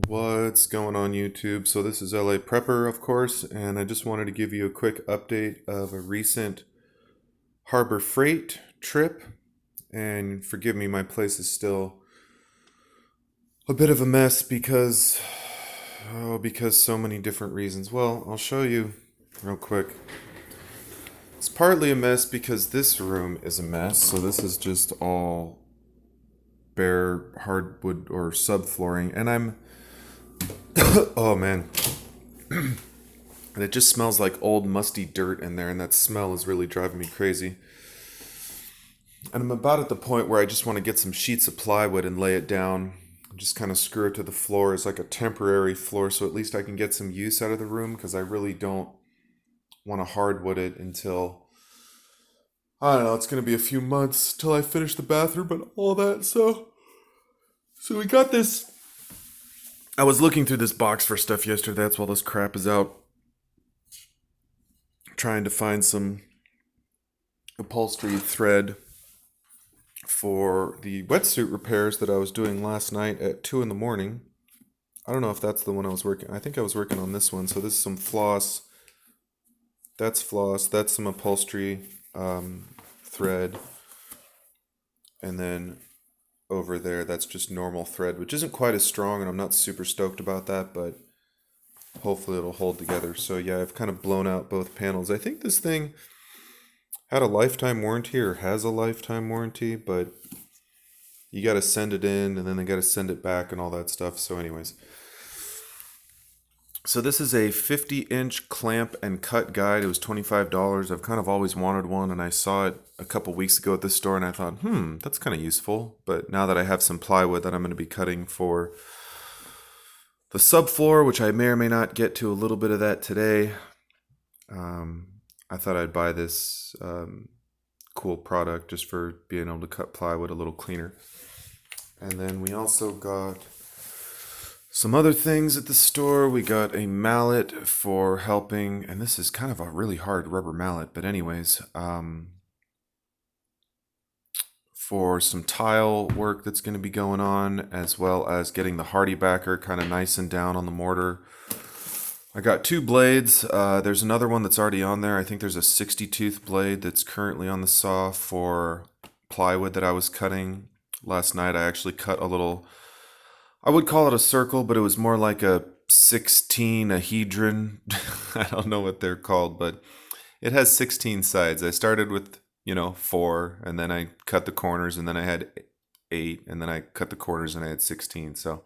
What's going on YouTube? So this is LA Prepper, of course, and I just wanted to give you a quick update of a recent Harbor Freight trip. And forgive me, my place is still a bit of a mess because so many different reasons. Well, I'll show you real quick. It's partly a mess because this room is a mess. So this is just all bare hardwood or subflooring, and oh man, and it just smells like old musty dirt in there, and that smell is really driving me crazy. And I'm about at the point where I just want to get some sheets of plywood and lay it down, just kind of screw it to the floor as like a temporary floor, so at least I can get some use out of the room, because I really don't want to hardwood it until, I don't know, it's going to be a few months till I finish the bathroom and all that. So we got this. I was looking through this box for stuff yesterday. That's while this crap is out, trying to find some upholstery thread for the wetsuit repairs that I was doing last night at 2 in the morning. I don't know if that's the one I was working. I think I was working on this one. So this is some floss. That's floss. That's some upholstery thread. And then over there, that's just normal thread, which isn't quite as strong, and I'm not super stoked about that, but hopefully it'll hold together. So yeah, I've kind of blown out both panels. I think this thing had a lifetime warranty, or has a lifetime warranty, but you got to send it in and then they got to send it back and all that stuff. So anyways, so this is a 50-inch clamp and cut guide. It was $25. I've kind of always wanted one, and I saw it a couple weeks ago at the store, and I thought, that's kind of useful. But now that I have some plywood that I'm going to be cutting for the subfloor, which I may or may not get to a little bit of that today, I thought I'd buy this cool product just for being able to cut plywood a little cleaner. And then we also got some other things at the store. We got a mallet for helping, and this is kind of a really hard rubber mallet, but anyways, for some tile work that's going to be going on, as well as getting the hardy backer kind of nice and down on the mortar. I got 2 blades. There's another one that's already on there. I think there's a 60-tooth blade that's currently on the saw for plywood that I was cutting. Last night I actually cut a little, I would call it a circle, but it was more like a 16-ahedron. I don't know what they're called, but it has 16 sides. I started with, 4, and then I cut the corners, and then I had 8, and then I cut the corners and I had 16. So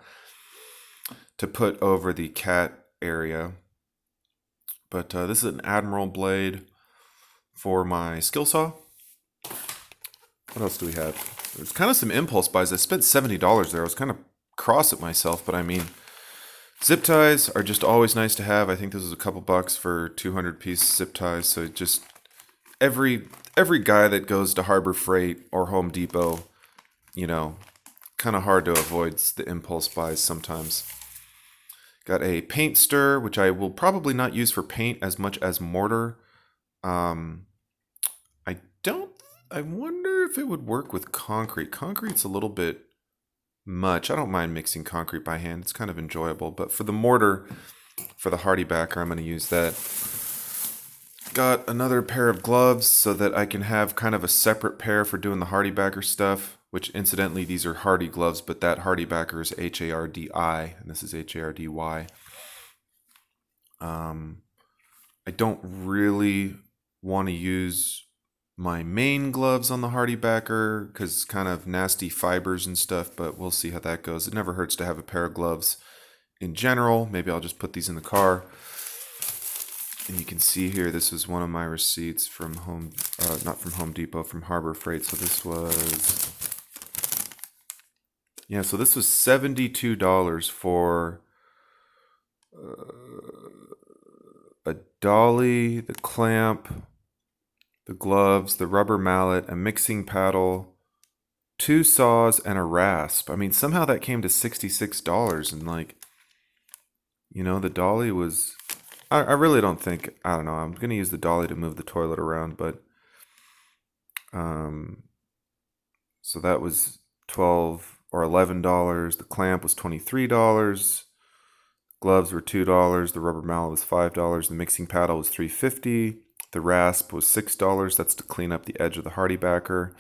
to put over the cat area. But this is an Admiral blade for my skill saw. What else do we have? There's kind of some impulse buys. I spent $70 there. I was kind of cross at myself, but I mean, zip ties are just always nice to have. I think this is a couple bucks for 200-piece zip ties. So just every guy that goes to Harbor Freight or Home Depot, kind of hard to avoid the impulse buys sometimes. Got a paint stir, which I will probably not use for paint as much as mortar. I wonder if it would work with concrete. Concrete's a little bit much. I don't mind mixing concrete by hand. It's kind of enjoyable. But for the mortar, for the hardy backer, I'm going to use that. Got another pair of gloves so that I can have kind of a separate pair for doing the hardy backer stuff, which incidentally, these are hardy gloves, but that hardy backer is H-A-R-D-I, and this is H-A-R-D-Y. I don't really want to use my main gloves on the hardy backer because it's kind of nasty fibers and stuff, but we'll see how that goes. It never hurts to have a pair of gloves in general. Maybe I'll just put these in the car. And you can see here, this is one of my receipts from not from Home Depot, from Harbor Freight. So this was, so this was $72 for a dolly, the clamp, the gloves, the rubber mallet, a mixing paddle, 2 saws, and a rasp. I mean, somehow that came to $66, and the dolly was, I really don't think, I don't know, I'm going to use the dolly to move the toilet around, but, so that was $12 or $11. The clamp was $23. Gloves were $2. The rubber mallet was $5. The mixing paddle was $3.50. The rasp was $6. That's to clean up the edge of the hardy backer.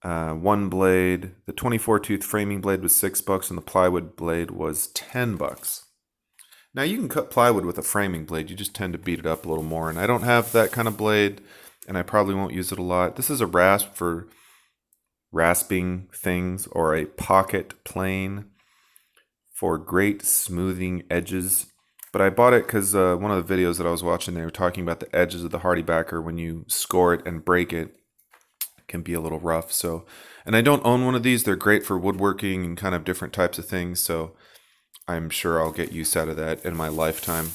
One blade. The 24-tooth framing blade was $6, and the plywood blade was $10. Now you can cut plywood with a framing blade. You just tend to beat it up a little more. And I don't have that kind of blade, and I probably won't use it a lot. This is a rasp for rasping things, or a pocket plane for great smoothing edges. But I bought it because one of the videos that I was watching, they were talking about the edges of the hardy backer. When you score it and break it, it can be a little rough. So, and I don't own one of these. They're great for woodworking and kind of different types of things. So I'm sure I'll get use out of that in my lifetime.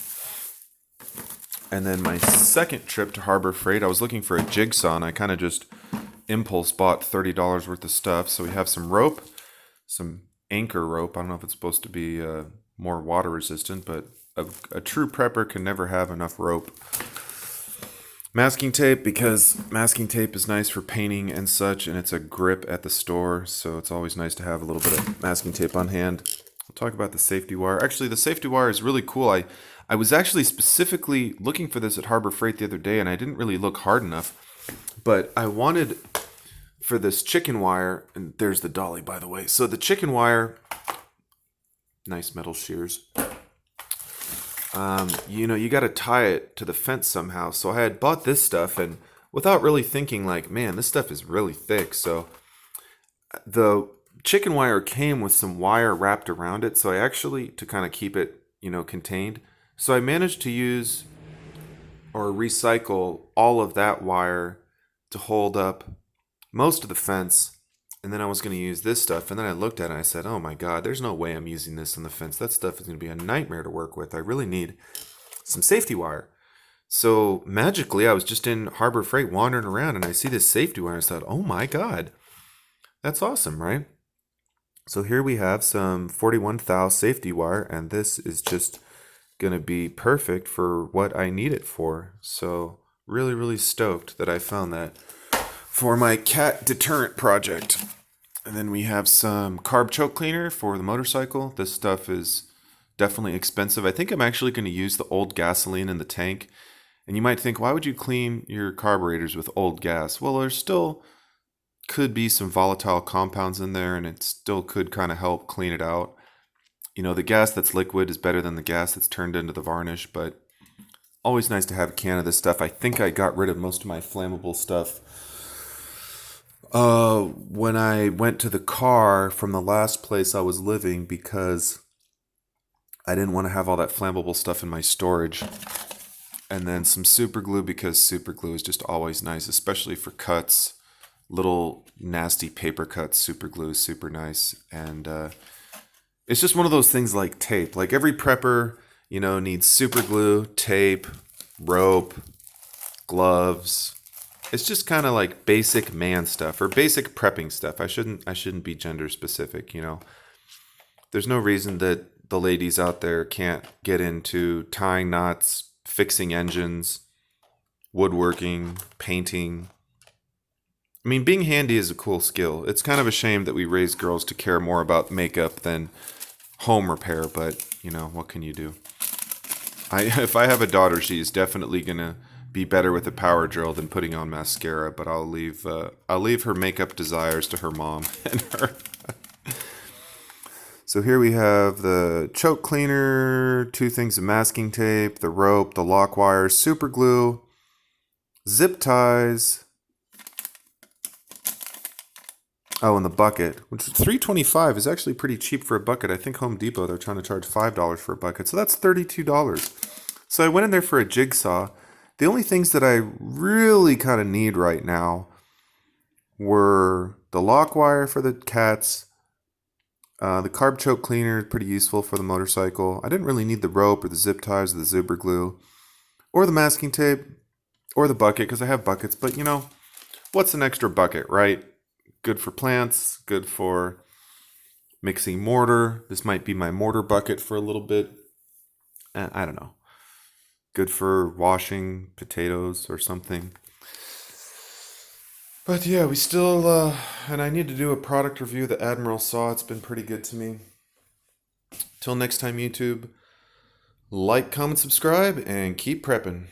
And then my second trip to Harbor Freight, I was looking for a jigsaw, and I kind of just impulse bought $30 worth of stuff. So we have some rope, some anchor rope. I don't know if it's supposed to be more water resistant, but a true prepper can never have enough rope. Masking tape, because masking tape is nice for painting and such, and it's a grip at the store, so it's always nice to have a little bit of masking tape on hand. We'll talk about the safety wire. Actually, the safety wire is really cool. I was actually specifically looking for this at Harbor Freight the other day, and I didn't really look hard enough, but I wanted for this chicken wire, and there's the dolly, by the way. So the chicken wire, nice metal shears. You got to tie it to the fence somehow. So I had bought this stuff, and without really thinking, like, man, this stuff is really thick. So the chicken wire came with some wire wrapped around it. So I actually, to kind of keep it, contained. So I managed to use or recycle all of that wire to hold up most of the fence, and then I was going to use this stuff, and then I looked at it and I said, oh my god, there's no way I'm using this on the fence. That stuff is going to be a nightmare to work with. I really need some safety wire. So magically, I was just in Harbor Freight wandering around, and I see this safety wire, and I thought, oh my god, that's awesome, right? So here we have some 41 thou safety wire, and this is just going to be perfect for what I need it for. So really, really stoked that I found that for my cat deterrent project. And then we have some carb choke cleaner for the motorcycle. This stuff is definitely expensive. I think I'm actually going to use the old gasoline in the tank. And you might think, why would you clean your carburetors with old gas? Well, there still could be some volatile compounds in there, and it still could kind of help clean it out. The gas that's liquid is better than the gas that's turned into the varnish, but always nice to have a can of this stuff. I think I got rid of most of my flammable stuff when I went to the car from the last place I was living, because I didn't want to have all that flammable stuff in my storage. And then some super glue, because super glue is just always nice, especially for cuts. Little nasty paper cuts, super glue is super nice. And it's just one of those things like tape. Like every prepper, needs super glue, tape, rope, gloves. It's just kind of like basic man stuff, or basic prepping stuff. I shouldn't be gender specific, There's no reason that the ladies out there can't get into tying knots, fixing engines, woodworking, painting. I mean, being handy is a cool skill. It's kind of a shame that we raise girls to care more about makeup than home repair, but what can you do? If I have a daughter, she is definitely gonna be better with a power drill than putting on mascara, but I'll leave her makeup desires to her mom and her. So here we have the choke cleaner, 2 things of masking tape, the rope, the lock wires, super glue, zip ties. Oh, and the bucket, which is $3.25, is actually pretty cheap for a bucket. I think Home Depot, they're trying to charge $5 for a bucket, so that's $32. So I went in there for a jigsaw. The only things that I really kind of need right now were the lock wire for the cats, the carb choke cleaner is pretty useful for the motorcycle. I didn't really need the rope or the zip ties or the super glue or the masking tape or the bucket, because I have buckets, but what's an extra bucket, right? Good for plants, good for mixing mortar. This might be my mortar bucket for a little bit. I don't know. Good for washing potatoes or something. But yeah, we still, and I need to do a product review of the Admiral saw. It's been pretty good to me. Till next time, YouTube, Like, comment, subscribe, and keep prepping.